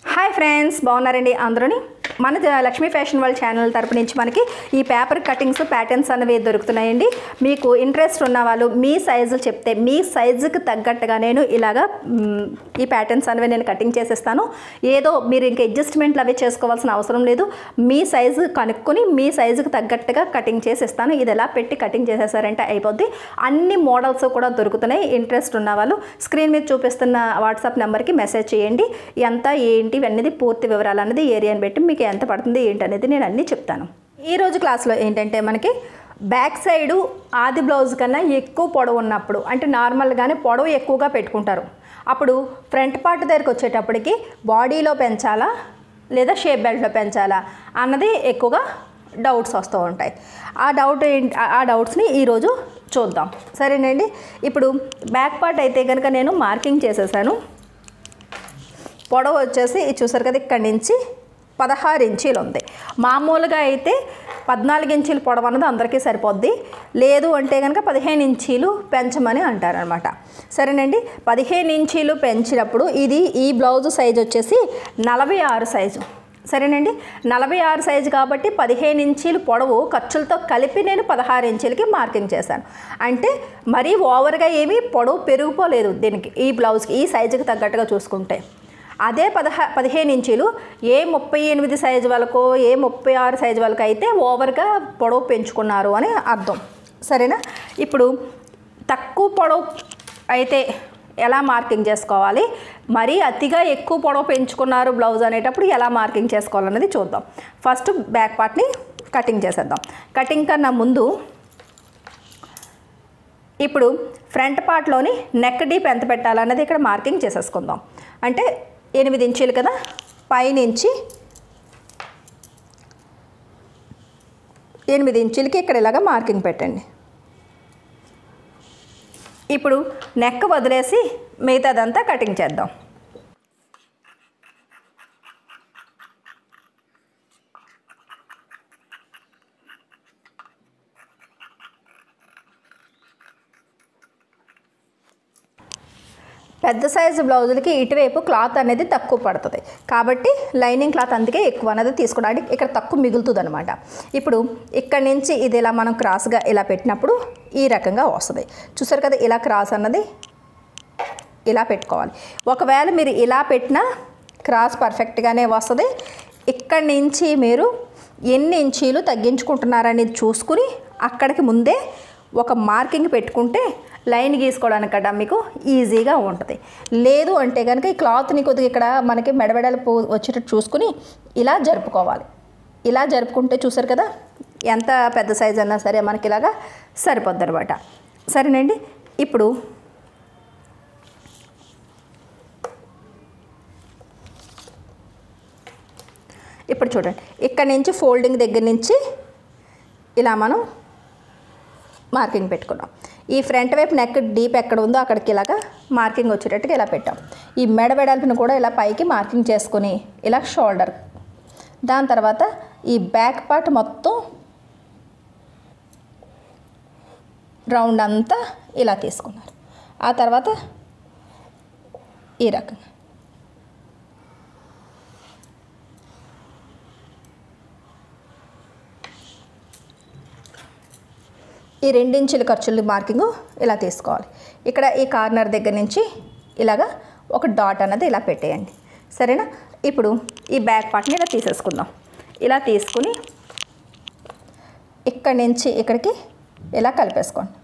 Hi friends, బాగున్నారండి అందరూని. మన Lakshmi fashion world channel తరపు నుంచి మనకి ఈ పేపర్ కటింగ్స్ ప్యాటర్న్స్ అనేవి దొరుకుతున్నాయండి. మీకు ఇంట్రెస్ట్ ఉన్న వాళ్ళు మీ సైజులు చెప్తే మీ సైజుకి తగ్గట్టుగా నేను ఇలాగా ఈ ప్యాటర్న్స్ అనేవి నేను కటింగ్ చేసేస్తాను. ఏదో మీరు ఇంకా అడ్జస్ట్మెంట్లు అవి చేసుకోవాల్సిన అవసరం లేదు. మీ సైజు కనుక్కొని మీ సైజుకి తగ్గట్టుగా కటింగ్ చేసేస్తాను. ఇది ఎలా పెట్టి కటింగ్ చేసేసారంటే అయిపోద్ది. అన్ని మోడల్స్ కూడా దొరుకుతున్నాయి. ఇంట్రెస్ట్ ఉన్న వాళ్ళు స్క్రీన్ మీద చూపిస్తున్న వాట్సాప్ నెంబర్కి మెసేజ్ చేయండి. ఎంత ఏంటి అనేది పూర్తి వివరాలు అనేది ఏరియాని బట్టి మీకు ఎంత పడుతుంది ఏంటి అనేది నేను అన్నీ చెప్తాను. ఈరోజు క్లాస్లో ఏంటంటే మనకి బ్యాక్ సైడు ఆది బ్లౌజ్ కన్నా ఎక్కువ పొడవు ఉన్నప్పుడు, అంటే నార్మల్గానే పొడవు ఎక్కువగా పెట్టుకుంటారు. అప్పుడు ఫ్రంట్ పార్ట్ దగ్గరికి వచ్చేటప్పటికి బాడీలో పెంచాలా లేదా షేప్ బెల్ట్లో పెంచాలా అన్నది ఎక్కువగా డౌట్స్ వస్తూ ఉంటాయి. ఆ డౌట్స్ని ఈరోజు చూద్దాం. సరేనండి. ఇప్పుడు బ్యాక్ పార్ట్ అయితే కనుక నేను మార్కింగ్ చేసేసాను. పొడవు వచ్చేసి చూసారు కదా, ఇక్కడి నుంచి 16 ఇంచీలు ఉంది. మామూలుగా అయితే 14 ఇంచీలు పొడవు అన్నది అందరికీ సరిపోద్ది. లేదు అంటే కనుక 15 ఇంచీలు పెంచమని అంటారనమాట. సరేనండి. 15 ఇంచీలు పెంచినప్పుడు ఈ బ్లౌజ్ సైజు వచ్చేసి 46 సైజు. సరేనండి. 46 సైజు కాబట్టి 15 ఇంచీలు పొడవు ఖర్చులతో కలిపి నేను 16 ఇంచీలకి మార్కింగ్ చేశాను. అంటే మరీ ఓవర్గా ఏమీ పొడవు పెరిగిపోలేదు దీనికి, ఈ బ్లౌజ్కి ఈ సైజుకి తగ్గట్టుగా చూసుకుంటే. అదే 15 ఇంచీలు ఏ 38 సైజు వాళ్ళకో ఏ 36 సైజు వాళ్ళకి అయితే ఓవర్గా పొడవు పెంచుకున్నారు అని అర్థం. సరేనా. ఇప్పుడు తక్కువ పొడవు అయితే ఎలా మార్కింగ్ చేసుకోవాలి, మరీ అతిగా ఎక్కువ పొడవు పెంచుకున్నారు బ్లౌజ్ అనేటప్పుడు ఎలా మార్కింగ్ చేసుకోవాలన్నది చూద్దాం. ఫస్ట్ బ్యాక్ పార్ట్ని కటింగ్ చేసేద్దాం. కటింగ్ కన్నా ముందు ఇప్పుడు ఫ్రంట్ పార్ట్లోని నెక్ డీప్ ఎంత పెట్టాలన్నది ఇక్కడ మార్కింగ్ చేసేసుకుందాం. అంటే 8 ఇంచీలు కదా, పైనుంచి 8 ఇంచీలకి ఇక్కడ ఇలాగా మార్కింగ్ పెట్టండి. ఇప్పుడు నెక్ వదిలేసి మిగతాదంతా కటింగ్ చేద్దాం. పెద్ద సైజు బ్లౌజులకి ఇటువైపు క్లాత్ అనేది తక్కువ పడుతుంది కాబట్టి లైనింగ్ క్లాత్ అందుకే ఎక్కువ అనేది తీసుకోవడానికి ఇక్కడ తక్కువ మిగులుతుంది అనమాట. ఇప్పుడు ఇక్కడ నుంచి ఇది ఇలా మనం క్రాస్గా ఇలా పెట్టినప్పుడు ఈ రకంగా వస్తుంది. చూసారు కదా, ఇలా క్రాస్ అన్నది ఇలా పెట్టుకోవాలి. ఒకవేళ మీరు ఇలా పెట్టినా క్రాస్ పర్ఫెక్ట్గానే వస్తుంది. ఇక్కడి నుంచి మీరు ఎన్ని ఇంచీలు తగ్గించుకుంటున్నారనేది చూసుకుని అక్కడికి ముందే ఒక మార్కింగ్ పెట్టుకుంటే లైన్ గీసుకోవడానికి కదా మీకు ఈజీగా ఉంటుంది. లేదు అంటే కనుక ఈ క్లాత్ని కొద్దిగా ఇక్కడ మనకి మెడబెడలు వచ్చేటట్టు చూసుకుని ఇలా జరుపుకోవాలి. ఇలా జరుపుకుంటే చూసారు కదా, ఎంత పెద్ద సైజు అన్నా సరే మనకి ఇలాగా సరిపోద్ది అనమాట. సరేనండి. ఇప్పుడు చూడండి, ఇక్కడ నుంచి ఫోల్డింగ్ దగ్గర నుంచి ఇలా మనం మార్కింగ్ పెట్టుకున్నాం. ఈ ఫ్రంట్ వైపు నెక్ డీప్ ఎక్కడ ఉందో అక్కడికి ఇలాగా మార్కింగ్ వచ్చేటట్టుగా ఇలా పెట్టాం. ఈ మెడ వెడల్పును కూడా ఇలా పైకి మార్కింగ్ చేసుకుని ఇలా షోల్డర్, దాని తర్వాత ఈ బ్యాక్ పార్ట్ మొత్తం రౌండ్ అంతా ఇలా తీసుకున్నారు. ఆ తర్వాత ఈ రకంగా ఈ 2 ఇంచుల ఖర్చుల మార్కింగు ఇలా తీసుకోవాలి. ఇక్కడ ఈ కార్నర్ దగ్గర నుంచి ఇలాగా ఒక డాట్ అన్నది ఇలా పెట్టేయండి. సరేనా. ఇప్పుడు ఈ బ్యాక్ పార్ట్ని ఇలా తీసేసుకుందాం. ఇలా తీసుకుని ఇక్కడి నుంచి ఇక్కడికి ఇలా కలిపేసుకోండి.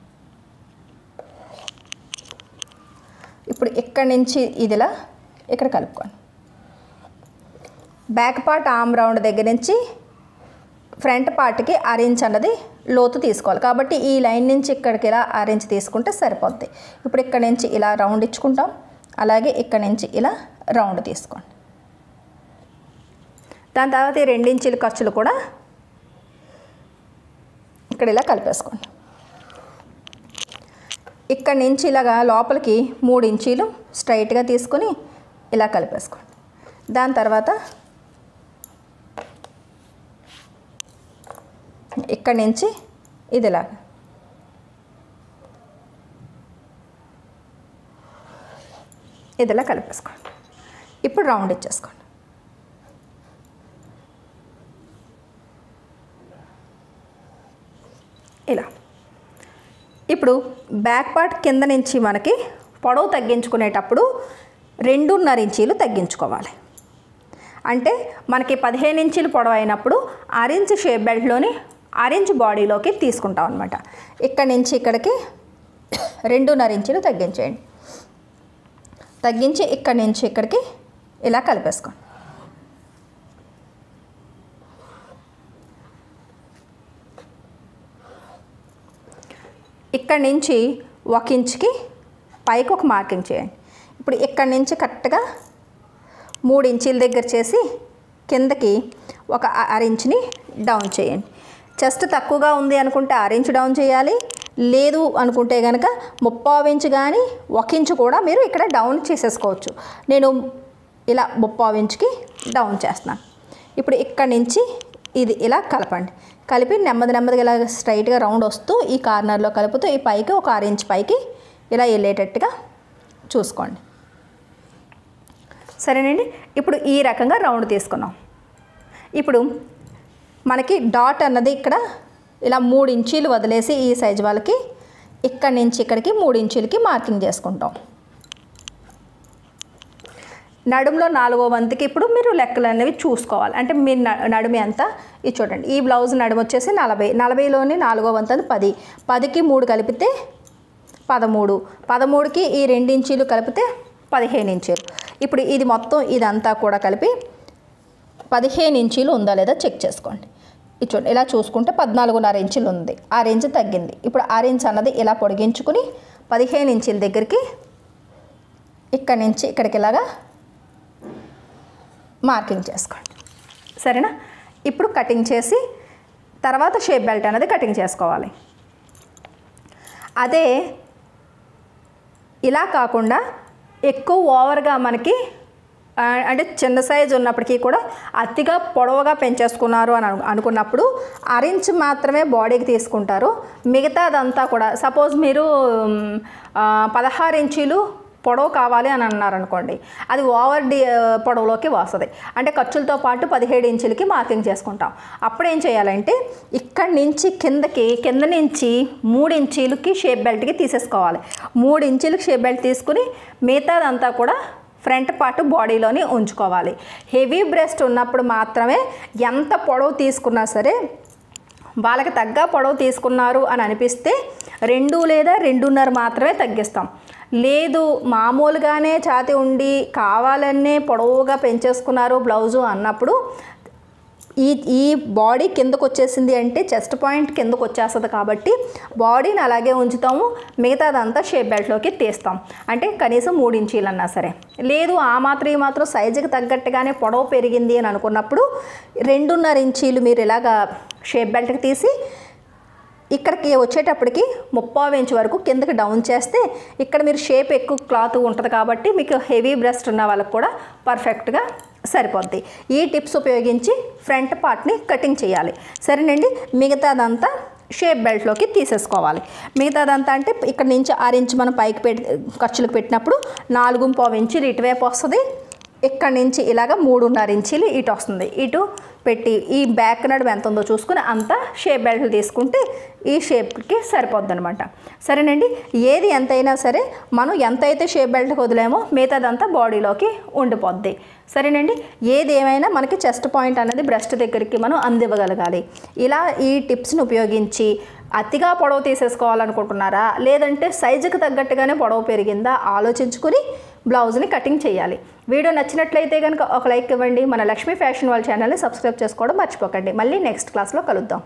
ఇప్పుడు ఇక్కడి నుంచి ఇదిలా ఇక్కడ కలుపుకోండి. బ్యాక్ పార్ట్ ఆర్మ్ రౌండ్ దగ్గర నుంచి ఫ్రంట్ పార్ట్కి 1 ఇంచ్ అన్నది లోతు తీసుకోవాలి. కాబట్టి ఈ లైన్ నుంచి ఇక్కడికి ఇలా 1 ఇంచ్ తీసుకుంటే సరిపోద్ది. ఇప్పుడు ఇక్కడ నుంచి ఇలా రౌండ్ ఇచ్చుకుంటాం. అలాగే ఇక్కడ నుంచి ఇలా రౌండ్ తీసుకోండి. దాని తర్వాత ఈ 2 ఇంచుల ఖర్చులు కూడా ఇక్కడ ఇలా కలిపేసుకోండి. ఇక్కడ నుంచి ఇలాగా లోపలికి 3 ఇంచీలు స్ట్రైట్గా తీసుకొని ఇలా కలిపేసుకోండి. దాని తర్వాత ఇక్కడి నుంచి ఇదిలాగా ఇదిలా కలిపేసుకోండి. ఇప్పుడు రౌండ్ ఇచ్చేసుకోండి. ఇప్పుడు బ్యాక్ పార్ట్ కింద నుంచి మనకి పొడవు తగ్గించుకునేటప్పుడు 2.5 ఇంచీలు తగ్గించుకోవాలి. అంటే మనకి 15 ఇంచీలు పొడవు అయినప్పుడు 6 ఇంచ్ షేప్ బెల్ట్లోని 6 ఇంచ్ బాడీలోకి తీసుకుంటాం అనమాట. ఇక్కడి నుంచి ఇక్కడికి 2.5 ఇంచీలు తగ్గించేయండి. తగ్గించి ఇక్కడి నుంచి ఇక్కడికి ఇలా కలిపేసుకోండి. ఇక్కడి నుంచి 1 ఇంచుకి పైకి ఒక మార్కింగ్ చేయండి. ఇప్పుడు ఇక్కడి నుంచి కరెక్ట్గా 3 ఇంచీల దగ్గర చేసి కిందకి ఒక 1/2 ఇంచుని డౌన్ చేయండి. చెస్ట్ తక్కువగా ఉంది అనుకుంటే 6 ఇంచు డౌన్ చేయాలి. లేదు అనుకుంటే కనుక 3/4 ఇంచు కానీ 1 ఇంచు కూడా మీరు ఇక్కడ డౌన్ చేసేసుకోవచ్చు. నేను ఇలా 3/4 ఇంచుకి డౌన్ చేస్తున్నాను. ఇప్పుడు ఇక్కడి నుంచి ఇది ఇలా కలపండి. కలిపి నెమ్మదిగా ఇలా స్ట్రైట్గా రౌండ్ వస్తూ ఈ కార్నర్లో కలుపుతూ ఈ పైకి ఒక 6 ఇంచ్ పైకి ఇలా వెళ్ళేటట్టుగా చూసుకోండి. సరేనండి. ఇప్పుడు ఈ రకంగా రౌండ్ తీసుకున్నాం. ఇప్పుడు మనకి డాట్ అన్నది ఇక్కడ ఇలా 3 ఇంచీలు వదిలేసి ఈ సైజు వాళ్ళకి ఇక్కడి నుంచి ఇక్కడికి 3 ఇంచీలకి మార్కింగ్ చేసుకుంటాం. నడుములో 4వ వంతుకి ఇప్పుడు మీరు లెక్కలు అనేవి చూసుకోవాలి. అంటే మీ నడుము ఎంత ఇది చూడండి. ఈ బ్లౌజ్ నడుము వచ్చేసి 40, 40లోని 4వ వంతు 10, 10కి 3 కలిపితే 13, 13కి ఈ 2 ఇంచీలు కలిపితే 15 ఇంచీలు. ఇప్పుడు ఇది మొత్తం ఇదంతా కూడా కలిపి 15 ఇంచీలు ఉందా లేదా చెక్ చేసుకోండి. ఇది చూడండి. ఇలా చూసుకుంటే 14.5 ఇంచులు ఉంది. 6 ఇంచు తగ్గింది. ఇప్పుడు 6 ఇంచు అన్నది ఇలా పొడిగించుకుని 15 ఇంచుల దగ్గరికి ఇక్కడి నుంచి ఇక్కడికి ఇలాగా మార్కింగ్ చేసుకోండి. సరేనా? ఇప్పుడు కటింగ్ చేసి తర్వాత షేప్ బెల్ట్ అనేది కటింగ్ చేసుకోవాలి. అదే ఇలా కాకుండా ఎక్కువ ఓవర్గా మనకి అంటే చిన్న సైజు ఉన్నప్పటికీ కూడా అతిగా పొడవుగా పెంచేసుకున్నారు అని అనుకున్నప్పుడు 6 ఇంచ్ మాత్రమే బాడీకి తీసుకుంటారు. మిగతాదంతా కూడా సపోజ్ మీరు 16 ఇంచీలు పొడవు కావాలి అని అన్నారనుకోండి, అది ఓవర్ పొడవులోకి వస్తుంది. అంటే ఖర్చులతో పాటు 17 ఇంచులకి మార్కింగ్ చేసుకుంటాం. అప్పుడు ఏం చేయాలంటే ఇక్కడి నుంచి కింద నుంచి 3 ఇంచీలకి షేప్ బెల్ట్కి తీసేసుకోవాలి. 3 ఇంచులకి షేప్ బెల్ట్ తీసుకుని మిగతాదంతా కూడా ఫ్రంట్ పార్ట్ బాడీలోని ఉంచుకోవాలి. హెవీ బ్రెస్ట్ ఉన్నప్పుడు మాత్రమే ఎంత పొడవు తీసుకున్నా సరే వాళ్ళకి తగ్గ పొడవు తీసుకున్నారు అని అనిపిస్తే 2 లేదా 2.5 మాత్రమే తగ్గిస్తాం. లేదు మామూలుగానే ఛాతీ ఉండి కావాలనే పొడవుగా పెంచేసుకున్నారు బ్లౌజు అన్నప్పుడు ఈ బాడీ కిందకు వచ్చేసింది అంటే చెస్ట్ పాయింట్ కిందకు వచ్చేస్తుంది కాబట్టి బాడీని అలాగే ఉంచుతాము. మిగతాదంతా షేప్ బెల్ట్లోకి తీస్తాం. అంటే కనీసం 3 ఇంచీలు అన్నా సరే. లేదు ఆ మాత్రం ఈ మాత్రం సైజుకి తగ్గట్టుగానే పొడవు పెరిగింది అని అనుకున్నప్పుడు 2.5 ఇంచీలు మీరు ఇలాగా షేప్ బెల్ట్కి తీసి ఇక్కడికి వచ్చేటప్పటికి 3/4 ఇంచ్ వరకు కిందకి డౌన్ చేస్తే ఇక్కడ మీరు షేప్ ఎక్కువ క్లాత్ ఉంటుంది కాబట్టి మీకు హెవీ బ్రెస్ట్ ఉన్న వాళ్ళకి కూడా పర్ఫెక్ట్గా సరిపోద్ది. ఈ టిప్స్ ఉపయోగించి ఫ్రంట్ పార్ట్ని కటింగ్ చేయాలి. సరేనండి. మిగతాదంతా షేప్ బెల్ట్లోకి తీసేసుకోవాలి. మిగతాదంతా అంటే ఇక్కడ నుంచి 6 ఇంచ్ మనం పైకి ఖర్చులకు పెట్టినప్పుడు 4.5 ఇంచులు ఇటువైపు వస్తుంది. ఇక్కడ నుంచి ఇలాగ 3.5 ఇంచులు ఇటు వస్తుంది. ఇటు పెట్టి ఈ బ్యాక్ నడుము ఎంత ఉందో చూసుకుని అంతా షేప్ బెల్ట్లు తీసుకుంటే ఈ షేప్కి సరిపోద్ది అనమాట. సరేనండి. ఏది ఎంతైనా సరే మనం ఎంతైతే షేప్ బెల్ట్కి వదిలేమో మిగతాదంతా బాడీలోకి ఉండిపోద్ది. సరేనండి. ఏది ఏమైనా మనకి చెస్ట్ పాయింట్ అనేది బ్రెస్ట్ దగ్గరికి మనం అందివ్వగలగాలి. ఇలా ఈ టిప్స్ని ఉపయోగించి అతిగా పొడవు తీసేసుకోవాలనుకుంటున్నారా లేదంటే సైజుకి తగ్గట్టుగానే పొడవు పెరిగిందా ఆలోచించుకుని బ్లౌజ్ని కటింగ్ చేయాలి. వీడియో నచ్చినట్లయితే కనుక ఒక లైక్ ఇవ్వండి. మన లక్ష్మీ ఫ్యాషన్ వాళ్ళ ఛానల్ని సబ్స్క్రైబ్ చేసుకోవడం మర్చిపోకండి. మళ్ళీ నెక్స్ట్ క్లాస్లో కలుద్దాం.